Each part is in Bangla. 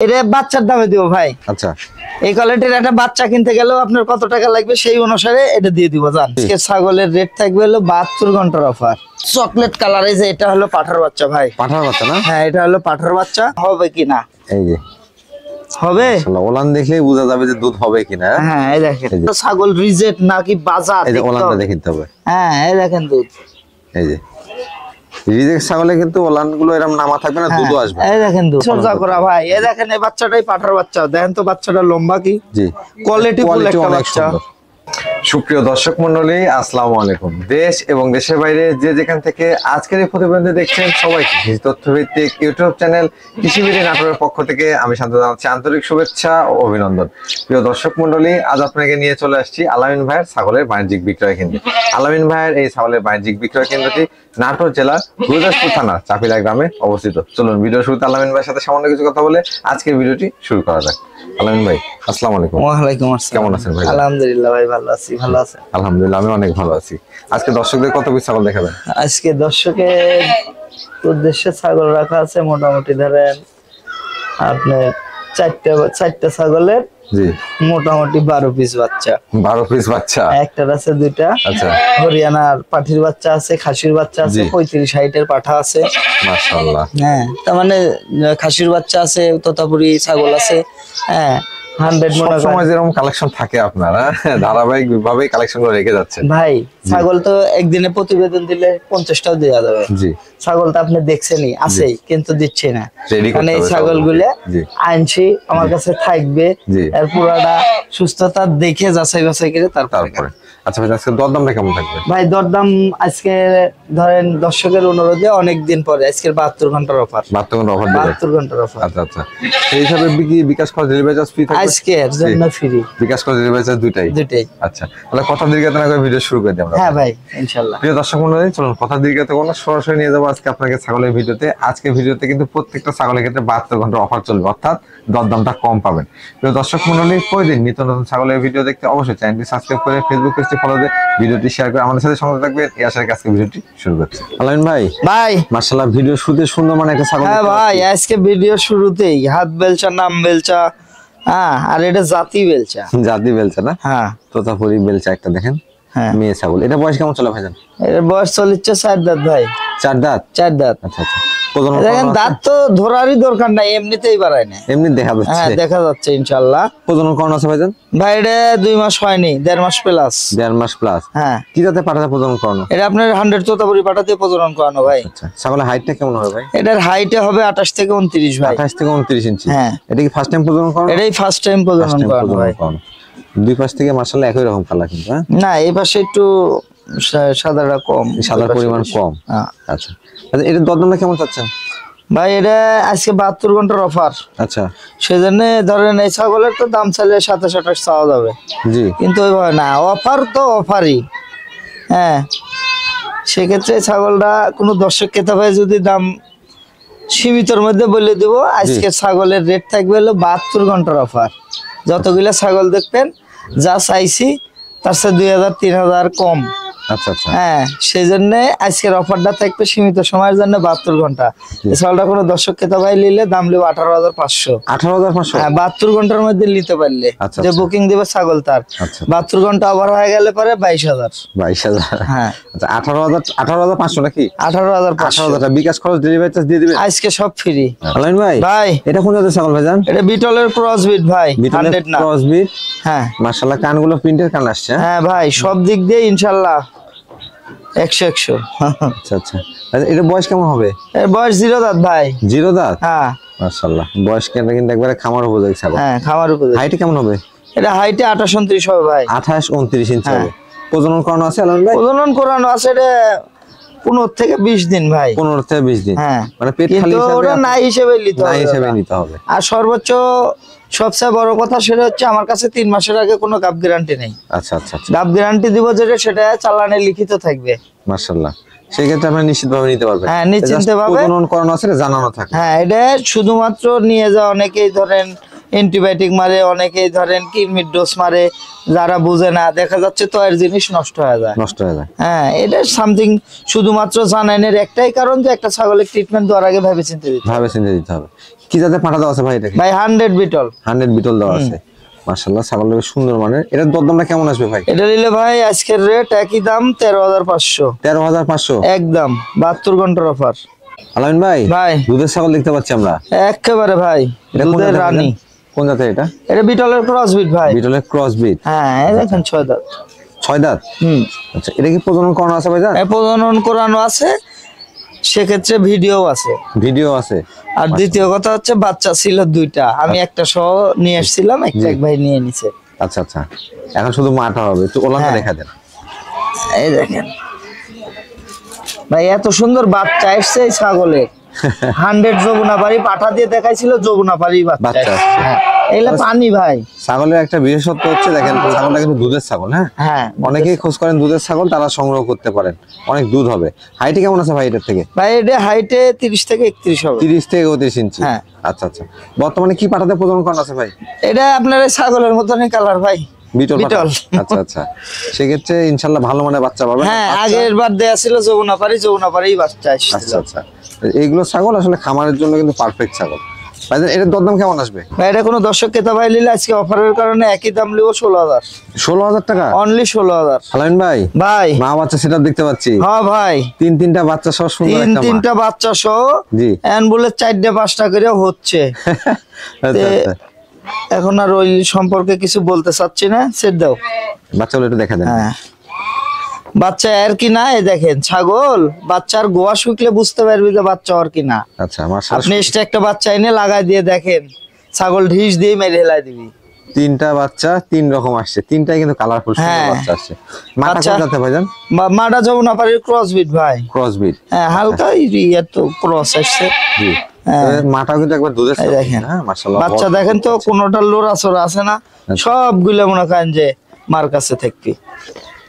এটা বাচ্চার দামে দিব ভাই। আচ্ছা, এই কোয়ালিটির একটা বাচ্চা কিনতে গেলেও আপনার কত টাকা লাগবে সেই অনুসারে এটা দিয়ে দিব। জান আজকে ছাগলের রেট থাকবে হলো 72 ঘন্টার অফার। চকলেট কালার, এই যে এটা হলো পাঠার বাচ্চা ভাই। পাঠার বাচ্চা না? হ্যাঁ, এটা হলো পাঠার বাচ্চা। হবে কিনা, এই যে হবে, ওলান দেখলেই বোঝা যাবে যে দুধ হবে কিনা। হ্যাঁ এই দেখেন ছাগল রিজেক্ট নাকি বাজার, এই যে ওলানটা দেখিতে হবে। হ্যাঁ এই দেখেন দুধ, এই যে রিজেক্ট ছাগলে কিন্তু ওলান গুলো এরকম নামা থাকবে না, দুধও আসবে। এই দেখেন দুধ সরজা করা ভাই। এই দেখেন এই বাচ্চাটাই পাঠার বাচ্চা। দেখেন তো বাচ্চাটা লম্বা কি, জি কোয়ালিটি ফুল একটা বাচ্চা। সুপ্রিয় দর্শক মন্ডলী, আসসালামু আলাইকুম। দেশ এবং দেশের বাইরে যে যেখান থেকে আজকের এই প্রতিবেদন দেখছেন সবাইকে কৃষি তথ্যভিত্তিক ইউটিউব চ্যানেল কৃষিবিড়ি নাটোরের পক্ষ থেকে আমি শান্ত জানাচ্ছি আন্তরিক শুভেচ্ছা ও অভিনন্দন। প্রিয় দর্শক মন্ডলী, আজ আপনাকে নিয়ে চলে আসছি আলামিন ভাইয়ের ছাগলের বাণিজ্যিক বিক্রয় কেন্দ্রে। আলামিন ভাইয়ের এই ছাগলের বাণিজ্যিক বিক্রয় কেন্দ্রটি নাটোর জেলার গুরুদাসপুর থানার চাপিলা গ্রামে অবস্থিত। চলুন ভিডিও শুরুতে আলামিন ভাইয়ের সাথে সামান্য কিছু কথা বলে আজকের ভিডিওটি শুরু করা যাক। আলামিন ভাই, আসসালামু আলাইকুম। ওয়ালাইকুম আসসালাম। কেমন আছেন ভাই? আলহামদুলিল্লাহ ভাই, ভালো আছি। ভালো আছেন? আলহামদুলিল্লাহ, আমি অনেক ভালো আছি। আজকে দর্শকদের কত পিস ছাগল দেখাবেন? আজকে দর্শকের উদ্দেশ্যে ছাগল রাখা আছে মোটামুটি ধরেন আপনার চারটা ছাগলের জি মোটামুটি 12 পিস বাচ্চা। 12 পিস বাচ্চা? একটার আছে দুইটা। আচ্ছা, হরিয়ানার পাঠির বাচ্চা আছে, খাসির বাচ্চা আছে, 35-60 এর পাঠা আছে। মাশাআল্লাহ। হ্যাঁ, তার মানে খাসির বাচ্চা আছে, তোতাপুরি ছাগল আছে। হ্যাঁ, 100 সব সময় যেরকম কালেকশন থাকে আপনার, ধারাবাহিক ভাবে কালেকশন করে রেখে যাচ্ছেন ভাই। ছাগল তো একদিনে প্রতিবেদন দিলে 50টাও দেওয়া যাবে। জি, ছাগল তো আপনি দেখছেনই, আছেই কিন্তু দিচ্ছি না। মানে এই ছাগল গুলো আনছি, আমার কাছে থাকবে, এর পুরাটা সুস্থতা দেখে যাচাই বাছাই করে তারপরে। আচ্ছা ভাই, আজকে দরদামটা কেমন থাকবে? ভাই দরদাম আজকে ধরেন দর্শকের অনুরোধে অনেকদিন পরে আজকের 72 ঘন্টার অফার। 72 ঘন্টার অফার। আচ্ছা আচ্ছা, সেই হিসাবে বিকাশ খরচ ডেলিভারি চার্জ ফ্রি থাকবে আজকের জন্য ফ্রি। বিকাশ খরচ ডেলিভারি চার্জ দুইটাই? আচ্ছা, তাহলে কথা দীর্ঘায়িত না করে ভিডিও শুরু করে দিই আমরা। হ্যাঁ ভাই, ইনশাআল্লাহ। প্রিয় দর্শক মণ্ডলী, চলুন কথা দীর্ঘায়িত করব না, সরাসরি নিয়ে যাবো আজকে আপনাকে ছাগলের ভিডিওতে। আজকে ভিডিওতে কিন্তু প্রত্যেকটা ছাগলের ক্ষেত্রে 72 ঘন্টার অফার চলবে, অর্থাৎ দরদামটা কম পাবেন। প্রিয় দর্শক মণ্ডলী, প্রতিদিন নিত্য নতুন ছাগলের ভিডিও দেখতে অবশ্যই চ্যানেলটি সাবস্ক্রাইব করে ফেসবুক পেজটি ফলো দিয়ে ভিডিওটি শেয়ার করে আমাদের সাথে সঙ্গে থাকবেন। এই আশায় আজকে ভিডিওটি শুরু করছি। আলামিন ভাই, মাশাআল্লাহ ভিডিও শুরুতে সুন্দর মানে একটা ছাগল। হ্যাঁ ভাই, আজকে ভিডিও শুরুতেই হাত বেলচা, নাম বেলচা, হ্যাঁ, আর এটা জাতি বেলচা। জাতি বেলচা না? হ্যাঁ, তোতাপুরি বেলচা একটা দেখেন। হ্যাঁ, মেয়ে ছাগল। এটা বয়স কেমন চলে ভাইজান? এর বয়স চলছে 4 দাঁত ভাই। 4 দাঁত? 4 দাঁত। আচ্ছা আচ্ছা, দেখেন দাঁত তো ধরারই দরকার নাই, এমনিতেই বাড়ায় না, এমনি দেখা যাচ্ছে। হ্যাঁ দেখা যাচ্ছে ইনশাআল্লাহ। প্রজনন করানো আছে ভাইজান? ভাই এটা 2 মাস হয়নি, 1.5 মাস প্লাস। 1.5 মাস প্লাস? হ্যাঁ। কি জাতে পাঠাতে প্রজনন করানো? এটা আপনার 100 তোতাপুরি পাঠাতে প্রজনন করানো ভাই। আচ্ছা, ছাগলের হাইটটা কেমন হবে ভাই? এটার হাইটে হবে 28 থেকে 29 ভাই। 28 থেকে 29 ইঞ্চি? হ্যাঁ। এটা কি ফার্স্ট টাইম প্রজনন করানো? এটাই ফার্স্ট টাইম প্রজনন করানো ভাই। দুই পাশ থেকে মাশাআল্লাহ একই রকম কালার কিন্তু। হ্যাঁ, না এই পাশে একটু সাদাটা কম, সাদার পরিমাণ কম। আচ্ছা আচ্ছা, এটা দরদামটা কেমন চাচ্ছেন ভাই? এটা আজকে 72 ঘন্টার অফার। আচ্ছা, সেজন্য ধরেন এই ছাগলের তো দাম চাইলে 27-28 চাওয়া যাবে। জি, কিন্তু ওইভাবে না, অফার তো অফারই। হ্যাঁ, সেক্ষেত্রে ছাগলটা কোনো দর্শক ক্রেতা ভাই যদি দাম সীমিতর মধ্যে বলে দিব, আজকে ছাগলের রেট থাকবে হলো 72 ঘন্টার অফার। যতগুলা ছাগল দেখবেন যা চাইছি তার চেয়ে 2000-3000 কম। আচ্ছা আচ্ছা, হ্যাঁ, সেই জন্য আজকের অফারটা থাকবে সীমিত সময়ের জন্য 72 ঘন্টা। এই ছাগলটা কোনো দর্শক ক্রেতা ভাই নিলে দাম নেব 18,500। 18,500? হ্যাঁ, 72 ঘন্টার মধ্যে নিতে পারলে যে বুকিং দিবে ছাগল তার 72 ঘন্টা ওভার হয়ে গেলে পরে 22,000। 22,000? হ্যাঁ। আচ্ছা, 18,500 নাকি? 18,500 টাকা বিকাশ খরচ ডেলিভারি চার্জ দিয়ে দিবেন আজকে সব ফ্রি। আলামিন ভাই, এটা কোন জাতের ছাগল ভাইজান? এটা বিটলের ক্রসবিট ভাই, 100 না ক্রসবিট। হ্যাঁ, মাশাআল্লাহ কানগুলো প্রিন্টের কান আসছে। হ্যাঁ ভাই, সব দিক দিয়ে ইনশাআল্লাহ 100-100। আচ্ছা আচ্ছা, এটা বয়স কেমন হবে? এর বয়স 0 দাঁত ভাই। 0 দাঁত? হ্যাঁ মাশাআল্লাহ, বয়স কিন্তু একবারে খামার উপযোগী ছাগল। হ্যাঁ, খামার উপযোগী। হাইট কেমন হবে? এটা হাইটে 28-29 হবে ভাই। 28-29 ইঞ্চি হবে। প্রজনন করানো আছে আলামিন ভাই? প্রজনন করানো আছে এটা 15 থেকে 20 দিন ভাই। 15 থেকে 20 দিন? হ্যাঁ, মানে পেট খালি হিসাবে ওটা নাই হিসেবে নিতে হবে। আর সর্বোচ্চ সবচেয়ে বড় কথা সেটা হচ্ছে আমার কাছে 3 মাসের আগে কোনো গাব গ্যারান্টি নেই। আচ্ছা আচ্ছা, গাব গ্যারান্টি দিব যেটা সেটা চালানে লিখিত থাকবে। মাশাআল্লাহ, সেই ক্ষেত্রে আপনি নিশ্চিতভাবে নিতে পারবেন। হ্যাঁ, নিশ্চিন্তভাবে। প্রজনন করানো আছে জানানো থাকে। হ্যাঁ, এটা শুধুমাত্র নিয়ে যাওয়া, অনেকেই ধরেন অ্যান্টিবায়োটিক মারে, অনেকেই ধরেন কৃমির ডোজ মারে, যারা বুঝে না দেখা যাচ্ছে তো এর জিনিস নষ্ট হয়ে যায়। হ্যাঁ, এটা সামথিং শুধুমাত্র জানাইনের একটাই কারণ যে একটা ছাগলের ট্রিটমেন্ট দেওয়ার আগে ভেবে চিন্তে দিতে হবে। কি জাতের পাঠা দেওয়া আছে ভাই এটা? ভাই 100 বিটল। 100 বিটল দেওয়া আছে। মাশাআল্লাহ ছাগলটা বেশ সুন্দর মানের। এটার দরদামটা কেমন আসবে ভাই? এটা নিলে ভাই আজকের রেট একই দাম 13,500। 13,500 একদম 72 ঘন্টার অফার। আলামিন ভাই, ভাই দুধের ছাগল দেখতে পাচ্ছি আমরা। একেবারে ভাই এটা কোন দুধের জাতের রানী। কোন জাতের এটা? এটা বিটলের ক্রস বিট ভাই। বিটলের ক্রস বিট। হ্যাঁ এই দেখেন 6 দাঁত। 6 দাঁত। আচ্ছা, এটা কি প্রজনন করানো আছে ভাই জান? প্রজনন করানো আছে, সেক্ষেত্রে ভিডিও আছে। ভিডিও আছে। আর দ্বিতীয় কথা হচ্ছে বাচ্চা ছিল 2টা, আমি একটা সহ নিয়ে এসেছিলাম, একটা এক ভাই নিয়ে নিছে। আচ্ছা আচ্ছা, এখন শুধু মাটা হবে, একটু ওলানটা হ্যাঁ। দেখা দেন। এই দেখেন ভাই এত সুন্দর বাচ্চা এসছে এই ছাগলে। 100 যমুনাপাড়ি পাঠা দিয়ে দেখাইছিল, যমুনাপাড়ি বাচ্চা বাচ্চা এসছে। আসছে। হ্যাঁ এগুলা পানি ভাই। ছাগলের একটা বিশেষত্ব হচ্ছে দেখেন, ছাগলটা কিন্তু দুধের ছাগল। হ্যাঁ, হ্যাঁ অনেকেই খোঁজ করেন দুধের ছাগল, তারা সংগ্রহ করতে পারেন, অনেক দুধ হবে। হাইটে কেমন আছে ভাই এটার থেকে? ভাই এটা হাইটে 30 থেকে 31 হবে। 30 থেকে 32 ইঞ্চি। হ্যাঁ। আচ্ছা আচ্ছা, বর্তমানে কি পাঠাতে প্রজনন করানো আছে ভাই? এটা আপনার এই ছাগলের মতনই কালার ভাই, বিটল পাঠা। বিটল। আচ্ছা আচ্ছা, সেক্ষেত্রে ইনশাল্লাহ ভালো মানের বাচ্চা পাবেন। হ্যাঁ আগের বার দেয়া ছিল যমুনাপাড়ি বাচ্চা আচ্ছা এসেছিল। আচ্ছা, এইগুলো ছাগল আসলে খামারের জন্য কিন্তু পারফেক্ট ছাগল। ভাই এটার দরদাম কেমন আসবে? ভাই এটা কোনো দর্শক ক্রেতা ভাই নিলে আজকে অফারের কারণে একই দাম লিব 16,000। 16,000 টাকা অনলি 16,000। আলামিন ভাই, ভাই মা বাচ্চা সেটা দেখতে পাচ্ছি। হ্যাঁ ভাই তিনটা বাচ্চা সহ সুন্দর একটা মা। তিনটা বাচ্চা সহ। জি। এন বলে 4টা-5টা করে হচ্ছে। আচ্ছা আচ্ছা, এখন আর ওই সম্পর্কে কিছু বলতে চাচ্ছি না, সেট দাও। বাচ্চাগুলো একটু দেখা দেন। হ্যাঁ বাচ্চা আর কি না, এই দেখেন ছাগল বাচ্চার গোয়া শুকলে বুঝতে পারবি যে বাচ্চা আর কি না। আচ্ছা মাশাআল্লাহ, আপনি এক্সট্রা একটা বাচ্চা এনে লাগাই দিয়ে দেখেন, ছাগল ঢিস দিয়ে মেরে হেলাই দিবি। তিনটা বাচ্চা তিন রকম আসছে, তিনটাই কিন্তু কালারফুল সুন্দর হ্যাঁ। বাচ্চা আসছে। মাটা বাচ্চা- কোন জাতের ভাইজান? মাটা যমুনাপাড়ির ক্রস বিট ভাই। Cross breed. হ্যাঁ হালকা এত ক্রস আসছে। জি। হ্যাঁ। তবে মাটাও কিন্তু একবার দুধের এই ছাগল। দেখেন হ্যাঁ মাশাআল্লাহ, বাচ্চা বড় দেখেন তো, বাচ্চা। কোনোটার লোরা সোরা আছে না, সবগুলো মনে করেন যে মার কাছে থাকবি।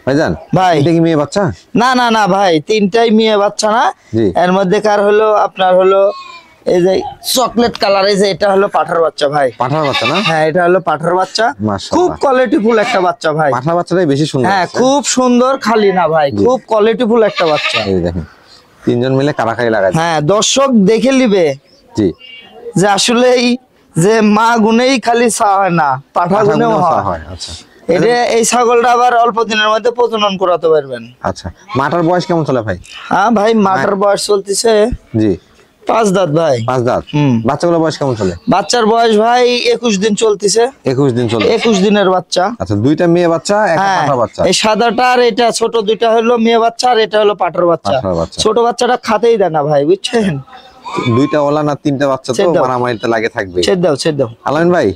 ভাইজান ভাই। এটা কি মেয়ে বাচ্চা? না না না ভাই, তিনটাই মেয়ে বাচ্চা না। জি। এর মধ্যে কার হলো আপনার হলো এই যে চকলেট কালার, এই যে এটা হলো পাঠার বাচ্চা ভাই। পাঠার বাচ্চা না? হ্যাঁ এটা হলো পাঠার বাচ্চা, মাশাআল্লাহ। খুব কোয়ালিটিফুল একটা বাচ্চা ভাই। পাঠার বাচ্চাটাই বেশি সুন্দর। হ্যাঁ আছে। খুব সুন্দর, খালি না ভাই, খুব কোয়ালিটিফুল একটা বাচ্চা। এই দেখেন, তিনজন মিলে কারাকারি লাগাই। হ্যাঁ দর্শক দেখে নিবে জি। যে আসলেই যে মা গুনেই খালি চা হয় না, পাঠা গুনেও পাঠাগুলো হয়। হয়। আচ্ছা এটা এই ছাগলটা আবার অল্প দিনের মধ্যে প্রজনন করাতে পারবেন। আচ্ছা, মাটার বয়স কেমন চলে ভাই? হ্যাঁ ভাই মাটার বয়স চলতেছে জি। 5 দাঁত ভাই। 5 দাঁত। বাচ্চাগুলোর বয়স কেমন চলে? বাচ্চার বয়স ভাই 21 দিন চলতেছে। 21 দিন চলে। 21 দিনের বাচ্চা। আচ্ছা, দুইটা মেয়ে বাচ্চা, একটা হ্যাঁ পাঠা বাচ্চা। এই সাদাটা আর এটা ছোট দুইটা হলো মেয়ে বাচ্চা, আর এটা হলো পাঠার বাচ্চা। পাঠার বাচ্চা। ছোট বাচ্চাটা খাতেই দেয় না ভাই, বুঝছেন? দুইটা ওলা না তিনটা বাচ্চা তো ছেড়ে দাও। মারামারিতে লাগে থাকবে। ছেদ দাও ছেদ দাও। আলামিন ভাই,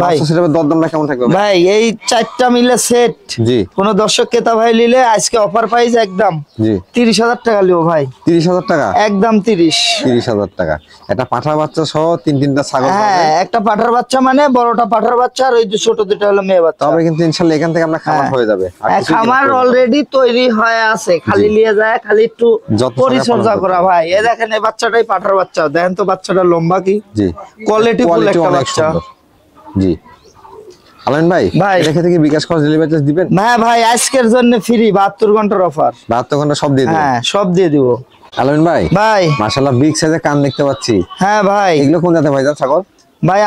ভাই। বাচ্চা সেটার দরদামটা কেমন থাকবে ভাই? ভাই এই 4টা মিলে সেট জি কোন দর্শক ক্রেতা ভাই নিলে আজকে অফার প্রাইস একদম জি। 30,000 টাকা লিও ভাই। 30,000 টাকা? একদম 30। 30,000 টাকা। একটা পাঠা বাচ্চা সহ তিনটা ছাগল হ্যাঁ পাবেন। একটা পাঠার বাচ্চা মানে বড়টা পাঠার বাচ্চা, আর ওই যে ছোট দুটো হলো মেয়ে বাচ্চা। তবে কিন্তু ইনশাআল্লাহ এখান থেকে আপনার খামার হ্যাঁ। হয়ে যাবে। আর কিছুই খামার কিনতে হবে না। অলরেডি তৈরি হয়ে আছে, খালি নিয়ে যায়, খালি একটু যত্ন পরিচর্যা সহকারে করা ভাই। এই দেখেন এই বাচ্চাটাই পাঠার বাচ্চা, দেখেন তো বাচ্চাটা লম্বা কি, জি। কোয়ালিটি ফুল কোয়ালিটি একটা অনেক বাচ্চা। সুন্দর। জি। আলামিন ভাই, ভাই। এটা থেকে বিকাশ খরচ ডেলিভারি চার্জ দিবেন? হ্যাঁ ভাই আজকের জন্য ফ্রি 72 ঘন্টার অফার। 72 ঘন্টা সব দিয়ে দিবেন? হ্যাঁ সব দিয়ে দিব আলামিন ভাই, ভাই। মাশাআল্লাহ বিগ সাইজের কান দেখতে পাচ্ছি। হ্যাঁ ভাই। এগুলো কোন জাতের ভাইজান ছাগল? ভাই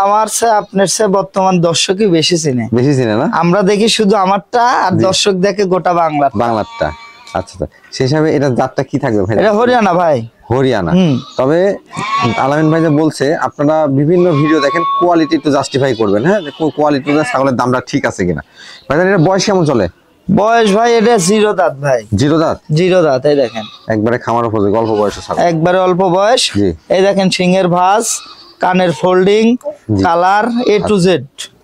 আমার সে আপনার সে বর্তমান দর্শকই বেশি চিনে। বেশি চিনে না? আমরা দেখি শুধু আমারটা, আর দর্শক দেখে গোটা বাংলা। বাংলারটা। আচ্ছা আচ্ছা, সেই হিসাবে এটা জাতটা কি থাকবে ভাই? এটা হরিয়ানা ভাই। হরিয়ানা। হুম। তবে আলামিন ভাই যে বলছে, আপনারা বিভিন্ন ভিডিও দেখেন, কোয়ালিটি একটু জাস্টিফাই করবেন। হ্যাঁ, কোয়ালিটি ছাগলের দামটা ঠিক আছে কিনা। ভাইজান এটা বয়স কেমন চলে? বয়স ভাই এটা 0 দাঁত ভাই। 0 দাঁত? 0 দাঁত। এই দেখেন একবারে খামার উপযোগী, অল্প বয়সের ছাগল। একবারে অল্প বয়স। জি। এই দেখেন সিংহের ভাঁজ, কানের folding, G. Colour A to Z।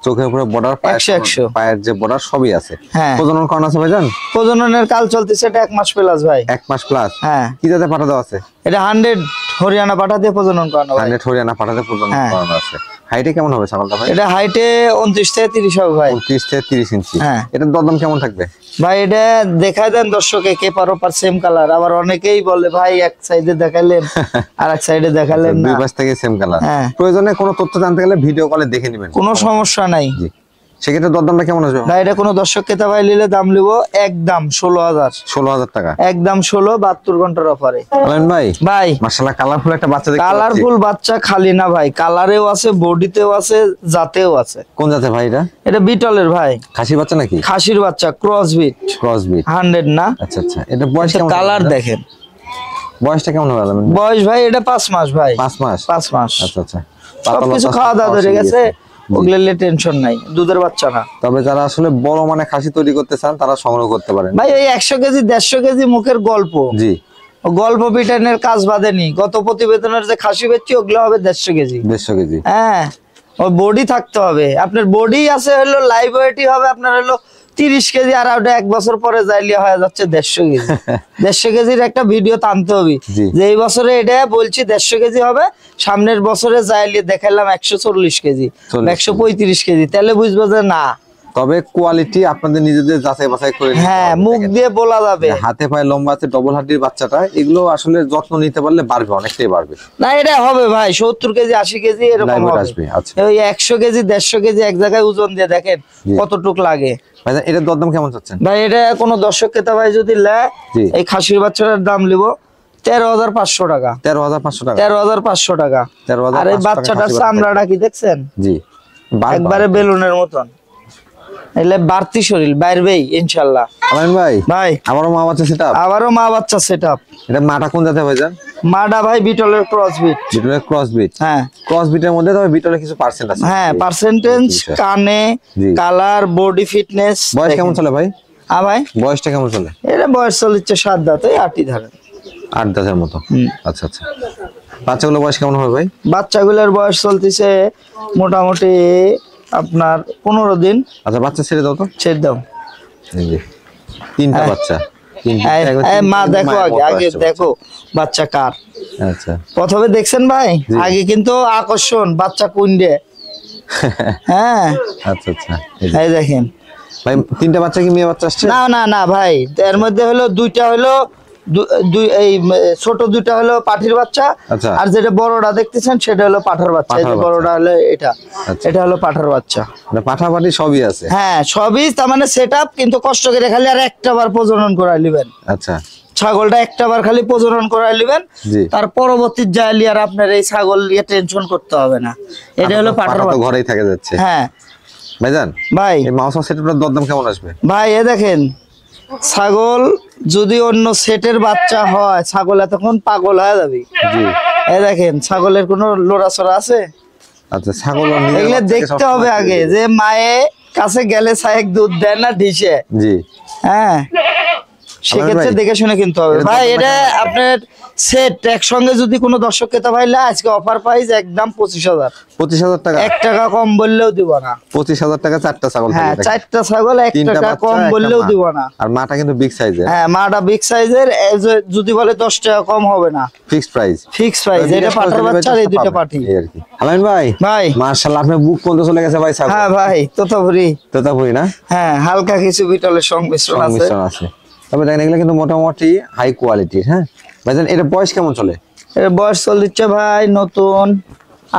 চোখের উপরে বর্ডার, 100 পায়ের যে বর্ডার সবই আছে। হ্যাঁ। প্রজনন করানো আছে ভাইজান? প্রজননের কাল চলতেছে এটা 1 মাস প্লাস ভাই। 1 মাস প্লাস। হ্যাঁ কি জাতে পাঠা দেওয়া আছে? এটা 100 হরিয়ানা পাঠা দিয়ে প্রজনন করানো ভাই। 100 হরিয়ানা পাঠাতে প্রজনন হ্যাঁ। করানো আছে। হাইটে কেমন হবে ছাগলটা ভাই? এটা হাইটে 29 থেকে 30 হবে ভাই। 29 থেকে 30 ইঞ্চি। হ্যাঁ। এটার দরদাম কেমন থাকবে? ভাই এটা দেখাই দেন দর্শকে, কে পারো পার সেম কালার। আবার অনেকেই বলে ভাই এক সাইডে দেখাইলেন আর এক সাইডে দেখাইলেন না। দুই পাশ থেকে সেম কালার। হ্যাঁ। প্রয়োজনে কোনো তথ্য জানতে গেলে ভিডিও কলে দেখে নেবেন। কোনো সমস্যা নাই। জি। সেক্ষেত্রে দরদামটা কেমন আসবে ভাই এটা কোনো দর্শক ক্রেতা ভাই নিলে দাম নিবো একদম 16,000। 16,000 টাকা একদম 16, 72 ঘন্টার অফারে। আলামিন ভাই ভাই মাশাআল্লাহ কালারফুল একটা বাচ্চা দেখতে পাচ্ছি। কালারফুল বাচ্চা খালি না ভাই, কালারেও আছে, বডিতেও আছে, জাতেও আছে। কোন জাতের ভাই এটা? এটা বিটলের ভাই, খাসির বাচ্চা নাকি? খাসির বাচ্চা, ক্রসবিট। ক্রসবিট 100 না। আচ্ছা আচ্ছা, এটা বয়স কেমন? কালার দেখেন। বয়সটা কেমন হবে আলামিন? বয়স ভাই এটা 5 মাস ভাই। 5 মাস। 5 মাস। আচ্ছা আচ্ছা, সবকিছু খাওয়া দাওয়া ধরে গেছে, ওগুলো টেনশন নাই, দুধের বাচ্চা না। তবে যারা আসলে বড় মানে খাসি তৈরি করতে চান তারা সংগ্রহ করতে পারেন ভাই ওই 100 কেজি 150 কেজি মুখের গল্প, জি। গল্প পিটানের কাজ বাদেনি। গত প্রতিবেদনের যে খাসি বেচছি ওগুলো হবে 150 কেজি। 150 কেজি, হ্যাঁ, ওই বডি থাকতে হবে। আপনার বডি আছে হলো লাইভ ওয়েটই হবে আপনার হলো 30 কেজি, আর ওটা 1 বছর পরে যাইলে হয়ে যাচ্ছে 150 কেজি। 150 কেজির একটা ভিডিও টানতে হবে জি। যে এই বছরে এটা বলছি 150 কেজি হবে, সামনের বছরে যাইলে দেখাইলাম 140 কেজি, 135 কেজি, তাহলে বুঝবো যে না। তবে কোয়ালিটি আপনাদের নিজেদের যাচাই বাছাই করে নিতে হ্যাঁ, হবে। মুখ দিয়ে বলা যাবে। হাতে পায়ে লম্বা আছে, ডবল হাড্ডির বাচ্চাটা, এগুলো আসলে যত্ন নিতে পারলে বাড়বে, অনেকটাই বাড়বে। না এটা হবে ভাই 70 কেজি 80 কেজি এরকম লাইভ হবে। আসবে। আচ্ছা, ওই 100 কেজি 150 কেজি এক জায়গায় ওজন দিয়ে দেখেন কতটুক লাগে। ভাইজান এটার দরদাম কেমন চাচ্ছেন? ভাই এটা কোনো দর্শক ক্রেতা ভাই যদি নেয়, জি। এই খাসির বাচ্চাটার দাম নিব 13,500 টাকা। 13,500 টাকা। 13,500 টাকা। 13,500 আর এই বাচ্চাটার চামড়াটা কি দেখছেন? জি, একবারে বেলুনের মতন, এলে বাড়তি শরীর বাইরবেই ইনশাআল্লাহ। আলামিন ভাই ভাই আমারও মা বাচ্চা সেটআপ। আবারও মা বাচ্চা সেটআপ। এটা মাটা কোন জাতের ভাইজান? মাডা ভাই বিটলের ক্রসবিট। বিটলের ক্রসবিট। হ্যাঁ ক্রসবিটের মধ্যে তবে বিটলের কিছু পার্সেন্ট আছে। হ্যাঁ, পার্সেন্টেজ, কানে, জি। Colour, body fitness. বয়স কেমন চলে ভাই? ভাই বয়সটা কেমন চলে? এটা বয়স চলছে 7 দাঁত, এই 8ই ধারে। 8 দাঁতের মতো। আচ্ছা আচ্ছা, বাচ্চাগুলো বয়স কেমন হবে ভাই? বাচ্চাগুলোর বয়স চলতেছে মোটামুটি আপনার 15 দিন। আচ্ছা, বাচ্চা ছেড়ে দাও তো। ছেড়ে দাও। এই যে 3টা বাচ্চা। মা দেখো, আগে দেখো বাচ্চা কার। আচ্ছা, প্রথমে দেখছেন ভাই, আগে কিন্তু আকর্ষণ বাচ্চা কুন্ডে। হ্যাঁ আচ্ছা আচ্ছা, এই দেখেন ভাই 3টা বাচ্চা কি মেয়ে বাচ্চা আসছে? না না না ভাই, এর মধ্যে হলো 2টা হলো এই ছোট 2টা হলো পাঠির বাচ্চা, আচ্ছা। আর যেটা বড়টা দেখতেছেন সেটা হলো পাঠার বাচ্চা। এই যে বড়টা হলো এটা, এটা হলো পাঠার বাচ্চা। মানে পাঠাপাঠি সবই আছে। হ্যাঁ সবই, তার মানে সেটআপ, কিন্তু কষ্ট করে খালি আর একটা বার প্রজনন করাই নেবেন। আচ্ছা, ছাগলটা একটা বার খালি প্রজনন করাই নেবেন, জি। তার পরবর্তী জায়লি আর আপনার এই ছাগল নিয়ে টেনশন করতে হবে না। এটা হলো পাঠার পাঠা তো বাচ্চা। ঘরেই থাকে যাচ্ছে। হ্যাঁ ভাইজান ভাই, এই মাউসা সেটআপটার দরদাম কেমন আসবে? ভাই এ দেখেন, ছাগল যদি অন্য সেটের বাচ্চা হয় ছাগল এতক্ষণ পাগল হয়ে যাবে। জি। এ দেখেন ছাগলের কোনো লড়াচড়া আছে? আচ্ছা, ছাগল এগুলো দেখতে হবে আগে যে মায়ে কাছে গেলে ছায়েক দুধ দেয় না ঢিসে। জি। হ্যাঁ, সেক্ষেত্রে দেখে শুনে কিনতে হবে ভাই। এটা আপনার সেট একসঙ্গে যদি কোনো দর্শক ক্রেতা ভাই লা, আজকে অফার প্রাইস একদম 25,000। 25,000 টাকা? 1 টাকা কম বললেও দিব না। 25,000 টাকা 4টা ছাগল। হ্যাঁ, 4টা ছাগল 1 টাকা কম বললেও দিব না। আর মাটা কিন্তু বিগ সাইজের। হ্যাঁ, মাটা বিগ সাইজের, যদি বলে 10 টাকা কম হবে না। Fixed price. Fix price. এটা পাঠার বাচ্চা, এই দুটো পাঠি। এই আর কি। আলামিন ভাই, ভাই মাশাআল্লাহ আপনার বুক পর্যন্ত চলে গেছে ভাই ছাগল। হ্যাঁ ভাই, তোতাপুরি। তোতাপুরি না? হ্যাঁ, হালকা কিছু বিটলের সংমিশ্রণ আছে। তবে দেখেন এগুলো কিন্তু মোটামুটি হাই কোয়ালিটির। হ্যাঁ ভাইজান, এটা বয়স কেমন চলে? এর বয়স চলছে ভাই নতুন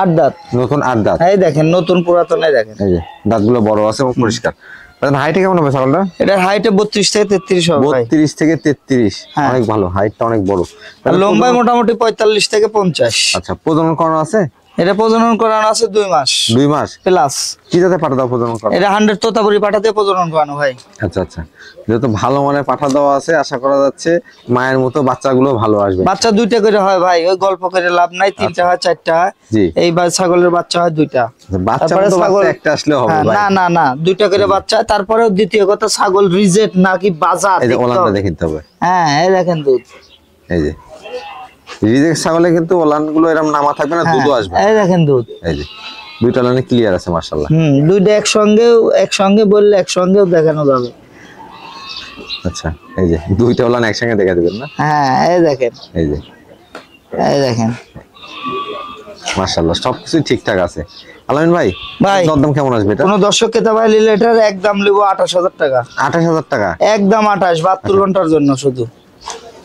8 দাঁত। নতুন 8 দাঁত। এই দেখেন নতুন পুরাতন, এই দেখেন এই যে দাঁতগুলো বড় আছে এবং পরিষ্কার। ভাইজান হাইট কেমন হবে ছাগলটা? এটার হাইটে 32 থেকে 33 হবে ভাই। 32 থেকে 33, অনেক ভালো, হাইটটা অনেক বড়। আর লম্বায় মোটামুটি 45 থেকে 50। আচ্ছা, প্রজনন করানো আছে? এটা প্রজনন করানো আছে 2 মাস। 2 মাস প্লাস। কি জাতে পাঠা দাও প্রজনন করানো? এটা 100 তোতাপুরি পাঠাতে প্রজনন করানো ভাই। আচ্ছা আচ্ছা, যেহেতু ভালো মানের পাঠা দেওয়া আছে, আশা করা যাচ্ছে মায়ের মতো বাচ্চাগুলো ভালো আসবে। বাচ্চা 2টা করে হয় ভাই, ওই গল্প করে লাভ নাই। 3টা হয় 4টা হয়। জি। এই ছাগলের বাচ্চা হয় 2টা। বাচ্চা মতো বাচ্চা একটা আসলে হবে ভাই। না না না, 2টা করে বাচ্চা। তারপরেও দ্বিতীয় কথা, ছাগল রিজেক্ট নাকি বাজার এই যে ওলানটা দেখতে হবে। হ্যাঁ, এই দেখেন দুধ। এই যে রিজেক্ট ছাগলে কিন্তু ওলানগুলো এরকম নামা থাকবে না, দুধও আসবে। এই দেখেন দুধ। এই যে দুইটা ওলানে ক্লিয়ার আছে মাশাআল্লাহ। দুইটা একসঙ্গে বললে একসঙ্গেও দেখানো যাবে। আচ্ছা, এই যে দুইটা ওলান একসঙ্গে দেখা দিবেন না? হ্যাঁ, এই দেখেন, এই যে এই দেখেন মাশাআল্লাহ সবকিছু ঠিকঠাক আছে। আলামিন ভাই, ভাই দরদাম কেমন আসবে এটা? কোন দর্শক ক্রেতা ভাই নিলে এটার একদম নিব 28,000 টাকা। 28,000 টাকা? একদম 28, 72 ঘন্টার জন্য শুধু।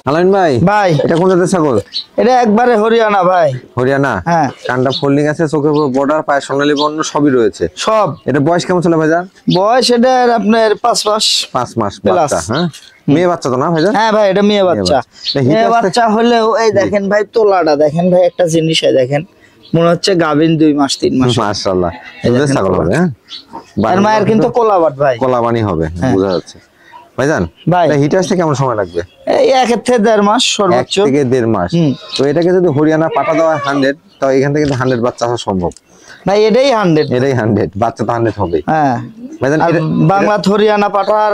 আলামিন ভাই, ভাই এটা কোন জাতের ছাগল? এটা একবারে হরিয়ানা ভাই। হরিয়ানা? হ্যাঁ। কানটা ফোল্ডিং আছে, চোখের উপর বর্ডার, পায়ে সোনালী বর্ণ সবই রয়েছে সব। এটা বয়স কেমন ছিল ভাইজান? বয়স এটার আপনার 5 মাস। 5 মাস Plus। বাচ্চা। হ্যাঁ, মেয়ে বাচ্চা তো না ভাইজান? হ্যাঁ ভাই, এটা মেয়ে বাচ্চা। বাচ্চা। মেয়ে বাচ্চা হলেও এই দেখেন ভাই, তোলাটা দেখেন ভাই, একটা জিনিস দেখেন, মনে হচ্ছে গাভিন 2 মাস 3 মাস। মাশাআল্লাহ, দুধের ছাগল হবে। হ্যাঁ, আর মায়ের কিন্তু কোলাবাট ভাই, কোলাবানি হবে, বোঝা যাচ্ছে। ভাইজান ভাই হিট আসতে কেমন সময় লাগবে? এই 1 থেকে 1.5 মাস সর্বোচ্চ। 1 থেকে 1.5 মাস। তো এটাকে যদি হরিয়ানা পাঠা দেওয়া 100, তো এখান থেকে কিন্তু 100 বাচ্চা আসা সম্ভব। ভাই এটাই 100। এটাই 100, বাচ্চা তো 100 হবে। হ্যাঁ, ভাইজান আর বাংলা হরিয়ানা পাঠার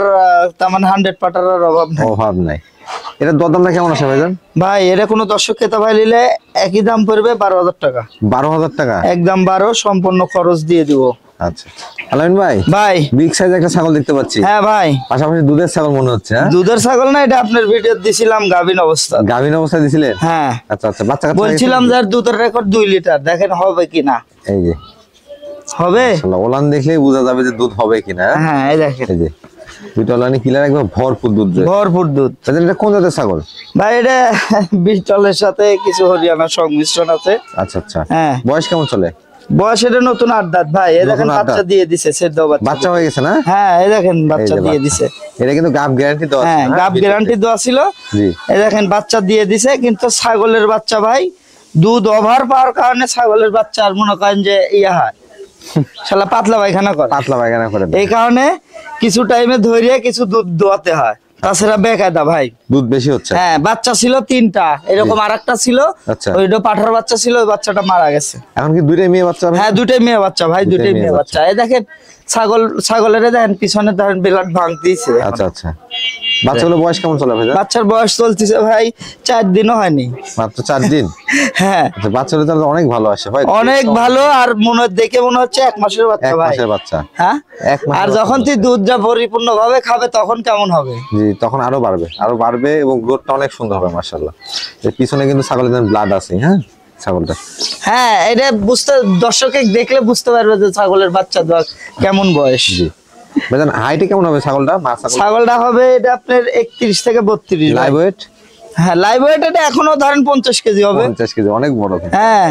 তার মানে 100 পাঠার অভাব নাই। অভাব নাই। এটা দরদামটা কেমন আছে ভাইজান? ভাই এটা কোনো দর্শক ক্রেতা ভাই নিলে একই দাম পড়বে 12,000 টাকা। 12,000 টাকা একদম 12, সম্পূর্ণ খরচ দিয়ে দিব। আচ্ছা আলামিন ভাই, ভাই বিগ সাইজ একটা ছাগল দেখতে পাচ্ছি। হ্যাঁ ভাই, পাশাপাশি দুধের ছাগল মনে হচ্ছে। হ্যাঁ, দুধের ছাগল না, এটা আপনার ভিডিও দিছিলাম গাভিন অবস্থা। গাভীন অবস্থায় দিছিলেন? হ্যাঁ, আচ্ছা আচ্ছা, বাচ্চা কাচ্চা বলছিলাম যার দুধের রেকর্ড 2 লিটার, দেখেন হবে কিনা। এই যে হবে। মাশাআল্লাহ, ওলান দেখলেই বোঝা যাবে যে দুধ হবে কিনা। হ্যাঁ এই দেখেন, এই যে দুইটা ওলানি কিলার একবার ভরপুর দুধ রয়েছে। ভরপুর দুধ। ভাইজান এটা কোন জাতের ছাগল? ভাই এটা বিটলের সাথে কিছু হরিয়ানার সংমিশ্রণ আছে। আচ্ছা আচ্ছা, হ্যাঁ। বয়স কেমন চলে? বয়স এটা নতুন 8 দাঁত ভাই। এই দেখেন নতুন 8 বাচ্চা দাঁত। দিয়ে দিছে, সেদ্ধ বাচ্চা। বাচ্চা হয়ে গেছে না? হ্যাঁ এই দেখেন এই বাচ্চা যে দিয়ে বাচ্চা। দিছে। এটা কিন্তু গাব গ্যারান্টি দেওয়া আছে। হ্যাঁ, না? গাব গ্যারান্টি দেওয়া ছিল। জি। এই দেখেন বাচ্চা দিয়ে দিছে, কিন্তু ছাগলের বাচ্চা ভাই দুধ ওভার পাওয়ার কারণে ছাগলের বাচ্চা আর মনে করেন যে ইয়া হয়, শালা পাতলা পায়খানা করে। পাতলা পায়খানা করে দেয়। এই কারণে কিছু টাইমে ধরিয়ে কিছু দুধ দোয়াতে হয়, তাছাড়া বেকায়দা ভাই। দুধ বেশি হচ্ছে। হ্যাঁ, বাচ্চা ছিল 3টা, এরকম আরেকটা ছিল, আচ্ছা। ওইটা পাঠার বাচ্চা ছিল, ওই বাচ্চাটা মারা গেছে। এখন কি দুইটাই মেয়ে বাচ্চা হবে? হ্যাঁ, 2টাই মেয়ে বাচ্চা ভাই, 2টাই মেয়ে বাচ্চা। এই দেখেন ছাগলের দেখেন পিছনে দেখেন বেলাট ভাঙ দিয়েছে। আচ্ছা আচ্ছা, বাচ্চাগুলো বয়স কেমন চলে ভাইজান? বাচ্চার বয়স চলতেছে ভাই 4 দিনও হয়নি। মাত্র 4 দিন? হ্যাঁ, আচ্ছা, বাচ্চাগুলো তাহলে অনেক ভালো আসে ভাই। অনেক ভালো। আর দেখে মনে হচ্ছে 1 মাসের বাচ্চা 1 ভাই। মাসের বাচ্চা। হ্যাঁ, 1 মাস। আর যখন তুই দুধ যা পরিপূর্ণ ভাবে খাবে তখন কেমন হবে? জি, তখন আরো বাড়বে এবং গ্রোথটা অনেক সুন্দর হবে মাশাআল্লাহ। এর পিছনে কিন্তু ছাগলের ব্লাড আছে। হ্যাঁ, ছাগলটা। হ্যাঁ, এটা দর্শকে দেখলে বুঝতে পারবে যে ছাগলের বাচ্চা কেমন বয়স। জি ভাইজান, হাইটে কেমন হবে ছাগলটা? মা ছাগল ছাগলটা হবে এটা আপনার 31 থেকে 32। Live weight? হ্যাঁ, লাইভ ওয়েট এটা এখনো ধরেন 50 কেজি হবে। 50 কেজি, অনেক বড় কিন্তু। হ্যাঁ,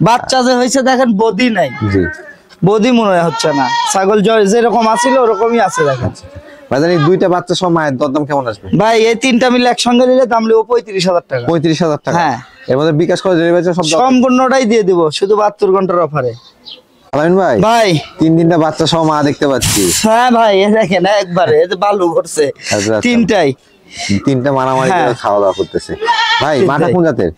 বাচ্চা যে হয়েছে দেখেন বডি নাই, জি। বডি মনে হচ্ছে না। ছাগল যেরকম আছিল ওরকমই আছে দেখেন। ভাইজান এই দুইটা বাচ্চা সহ মায়ের দরদাম কেমন আসবে? ভাই এই 3টা মিলে একসঙ্গে নিলে দাম নেবো 35,000 টাকা। 35,000 টাকা? হ্যাঁ। এর মধ্যে বিকাশ করে ডেলিভারি সব দাও? সম্পূর্ণটাই দিয়ে দিব, শুধু 72 ঘন্টার অফারে। আলামিন ভাই, ভাই 3 বাচ্চা সহ মা দেখতে পাচ্ছি। হ্যাঁ ভাই, এই দেখেন একবারে এই যে বালু করছে আচ্ছা, আচ্ছা। 3টাই। 3টা মারামারি করে হ্যাঁ। খাওয়া দাওয়া করতেছে। ভাই মাটা কোন জাতের?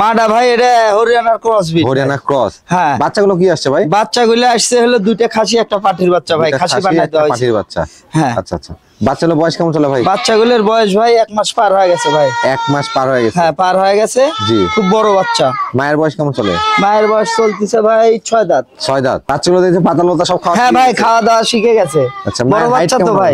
মাটা ভাই এটা হরিয়ানার ক্রস বিট। হরিয়ানা ক্রস? হ্যাঁ। বাচ্চাগুলো কি আসছে ভাই? বাচ্চাগুলো আসছে হলো 2টা খাসি একটা পাঠির বাচ্চা ভাই, দুইটা খাসি খাসি, বানাইতে একটা হয়েছে। পাঠির বাচ্চা। হ্যাঁ। আচ্ছা আচ্ছা, বাচ্চাগুলো বয়স কেমন চলে ভাই? বাচ্চাগুলোর বয়স ভাই 1 মাস পার হয়ে গেছে ভাই। 1 মাস পার হয়ে গেছে? হ্যাঁ, পার হয়ে গেছে। জি। খুব বড় বাচ্চা। মায়ের বয়স কেমন চলে? মায়ের বয়স চলতেছে ভাই 6 দাঁত। 6 দাঁত। বাচ্চাগুলো দেখছে পাতা লতা সব খাওয়া হ্যাঁ শিখে ভাই, গেছে? খাওয়া দাওয়া শিখে গেছে। আচ্ছা, বড় মায়ের হাইট বাচ্চা তো কেমন ভাই।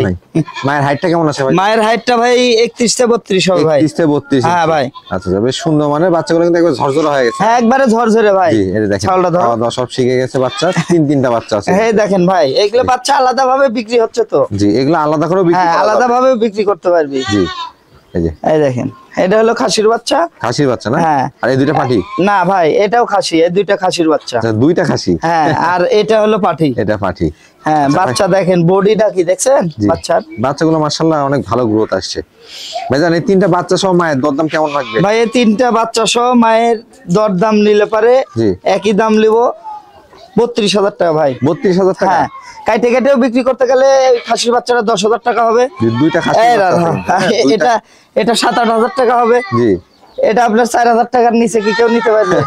মায়ের হাইটটা কেমন আছে ভাই? মায়ের হাইটটা ভাই 31 থেকে 32 হবে ভাই। 31 থেকে 32? হ্যাঁ ভাই। আচ্ছা আচ্ছা, বেশ সুন্দর। মানে বাচ্চাগুলো কিন্তু একবার ঝরঝরে হয়ে গেছে। হ্যাঁ, একবারে ঝরঝরে ভাই। জি, এই যে দেখেন ছাগলটা ধরো। খাওয়া দাওয়া সব শিখে গেছে বাচ্চা। 3টা বাচ্চা আছে। হ্যাঁ দেখেন ভাই, এগুলো বাচ্চা আলাদা ভাবে বিক্রি হচ্ছে তো। জি, এগুলো আলাদা করে বিক্রি হ্যাঁ, করা আলাদা যাবে। ভাবে বিক্রি করতে পারবি। জি, এই যে এই দেখেন, এটা হলো খাসির বাচ্চা। খাসির বাচ্চা না? হ্যাঁ। আর এই দুইটা পাঠি? না ভাই, এটাও খাসি, এই 2টা খাসির বাচ্চা। আচ্ছা, 2টা খাসি। হ্যাঁ, আর এটা হলো পাঠি। এটা পাঠি। হ্যাঁ, বাচ্চা দেখেন বডিটা কি দেখছেন জি। বাচ্চার? বাচ্চাগুলো মাশাআল্লাহ অনেক ভালো গ্রোথ আসছে। ভাইজান এই 3টা বাচ্চা সহ মায়ের দরদাম কেমন লাগবে? ভাই এই 3টা বাচ্চা সহ মায়ের দরদাম নিলে পারে জি। একই দাম নিব 32,000 টাকা ভাই। 32,000 টাকা? হ্যাঁ, কাইটে কেটেও বিক্রি করতে গেলে এই খাসির বাচ্চাটা 10,000 টাকা হবে। যে 2টা খাসি এই বাচ্চা দাদা, আছে। হ্যাঁ, দুইটা- এটা 7-8 হাজার টাকা হবে। জি। এটা আপনার 4,000 টাকার নিচে কি কেউ নিতে পারবে?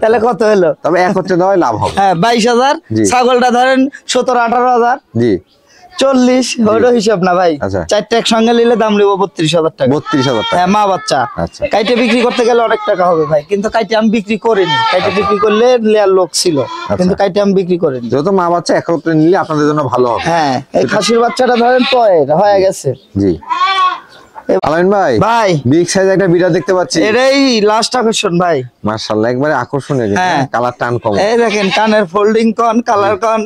তাহলে কত হলো? তবে একত্রে দেওয়াই লাভ হবে। হ্যাঁ, 22,000। জি। ছাগলটা ধরেন 17-18,000, জি। 40 ওটা হিসাব না ভাই। আচ্ছা। 4টা একসঙ্গে নিলে দাম নেবো 32,000 টাকা। 32,000 টাকা? হ্যাঁ, মা বাচ্চা। আচ্ছা। কাইটে বিক্রি করতে গেলে অনেক টাকা হবে ভাই, কিন্তু কাইটে আমি বিক্রি করিনি। কাইটে বিক্রি করলে নেওয়ার লোক ছিল, কিন্তু কাইটে আমি বিক্রি করিনি। যেহেতু মা বাচ্চা একত্রে নিলে আপনাদের জন্য ভালো হবে। হ্যাঁ, এই খাসির বাচ্চাটা ধরেন পয়ের হয়ে গেছে। জি। আলামিন ভাই, ভাই বিগ সাইজ একটা বিড়াল দেখতে পাচ্ছি। এটাই লাস্ট আকর্ষণ ভাই। মাশাআল্লাহ, একবারে আকর্ষণীয়, হ্যাঁ। কালার টান কম। এই দেখেন কানের ফোল্ডিং কন, কালার কন,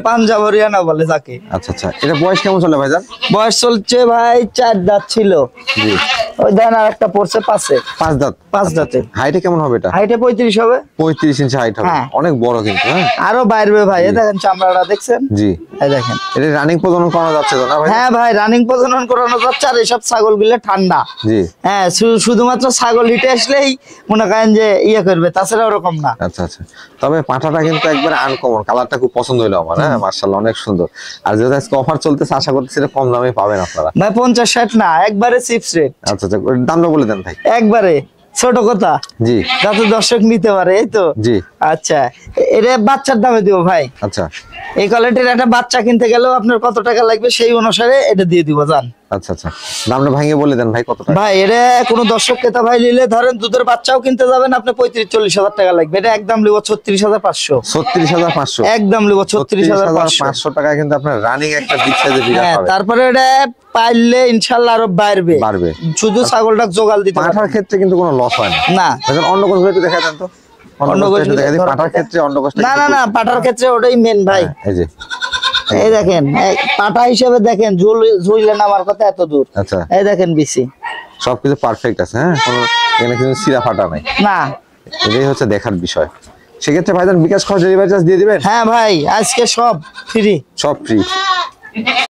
পাঞ্জাব হরিয়ানা বলে যাকে। আচ্ছা আচ্ছা, এটা বয়স কেমন চলে ভাইজান? বয়স চলছে ভাই 4 দাঁত ছিল। জি। ওই দেন আর একটা পড়ছে পাশে, 5 দাঁত। 5 দাঁতে। হাইটে কেমন হবে এটা? হাইটে 35 হবে। 35 ইঞ্চি হাইট হবে, হ্যাঁ। অনেক বড় কিন্তু। হ্যাঁ, আরো বাইরবে ভাই। এই দেখেন চামড়াটা দেখছেন? জি। এই দেখেন। এটা রানিং প্রজনন করানো যাচ্ছে তো না ভাই? হ্যাঁ ভাই, রানিং প্রজনন করানো যাচ্ছে। আর এইসব ছাগল গুলো ঠান্ডা। জি। হ্যাঁ, শুধুমাত্র ছাগল হিটে আসলেই মনে করেন যে ইয়ে করবে, তাছাড়া ওরকম না। আচ্ছা আচ্ছা, তবে পাঁঠাটা কিন্তু একবারে আনকমন, কালারটা খুব পছন্দ হলো আমার। হ্যাঁ, মাশাআল্লাহ, অনেক সুন্দর। আর যেহেতু আজকে অফার চলতেছে, আশা করতেছি এটা কম দামে পাবেন আপনারা। ভাই 50-60 না, একবারে চিপস রেট। আচ্ছা আচ্ছা, ওর দামটা বলে দেন ভাই। একবারে ছোট কথা, জি যাতে দর্শক নিতে পারে, এই তো। জি। আচ্ছা, এটা বাচ্চার দামে দিব ভাই। আচ্ছা এই কোয়ালিটির একটা বাচ্চা কিনতে গেলেও আপনার কত টাকা লাগবে সেই অনুসারে এটা দিয়ে দিব জান। আচ্ছা আচ্ছা, দামটা ভাঙিয়ে বলে দেন ভাই, কত টাকা? ভাই এটা কোনো দর্শক ক্রেতা ভাই নিলে ধরেন দুধের বাচ্চাও কিনতে যাবেন আপনি 35-40 হাজার টাকা লাগবে। এটা একদম লিব 36,500। 36,500 একদম লিব 36,500 36,500 টাকায় কিন্তু আপনার রানিং একটা বিগ সাইজের বিড়াল হ্যাঁ, পাবেন। তারপরে এটা পাইলে ইনশাআল্লাহ আরো বাড়বে। শুধু ছাগলটা জোগাল দিতে হবে। পাঁঠার ক্ষেত্রে কিন্তু কোনো লস হয় না। না, এখন অন্ডকোষ একটু দেখা দেন তো। অন্ডকোষ একটু দেখা দিন। পাঁঠার ক্ষেত্রে অন্ডকোষটা না না না, পাটার ক্ষেত্রে ওটাই মেন ভাই। এই যে এই দেখেন, পাটা হিসেবে দেখেন ঝুললে নামার কথা এত দূর। আচ্ছা, এই দেখেন বিসি সবকিছু পারফেক্ট আছে। হ্যাঁ, কোনো এখানে কিন্তু সিরা ফাটা নাই। না। এটাই হচ্ছে দেখার বিষয়। সেক্ষেত্রে ভাইজান বিকাশ খরচ, ডেলিভারি চার্জ দিয়ে দিবেন? হ্যাঁ ভাই, আজকে সব ফ্রি। সব ফ্রি।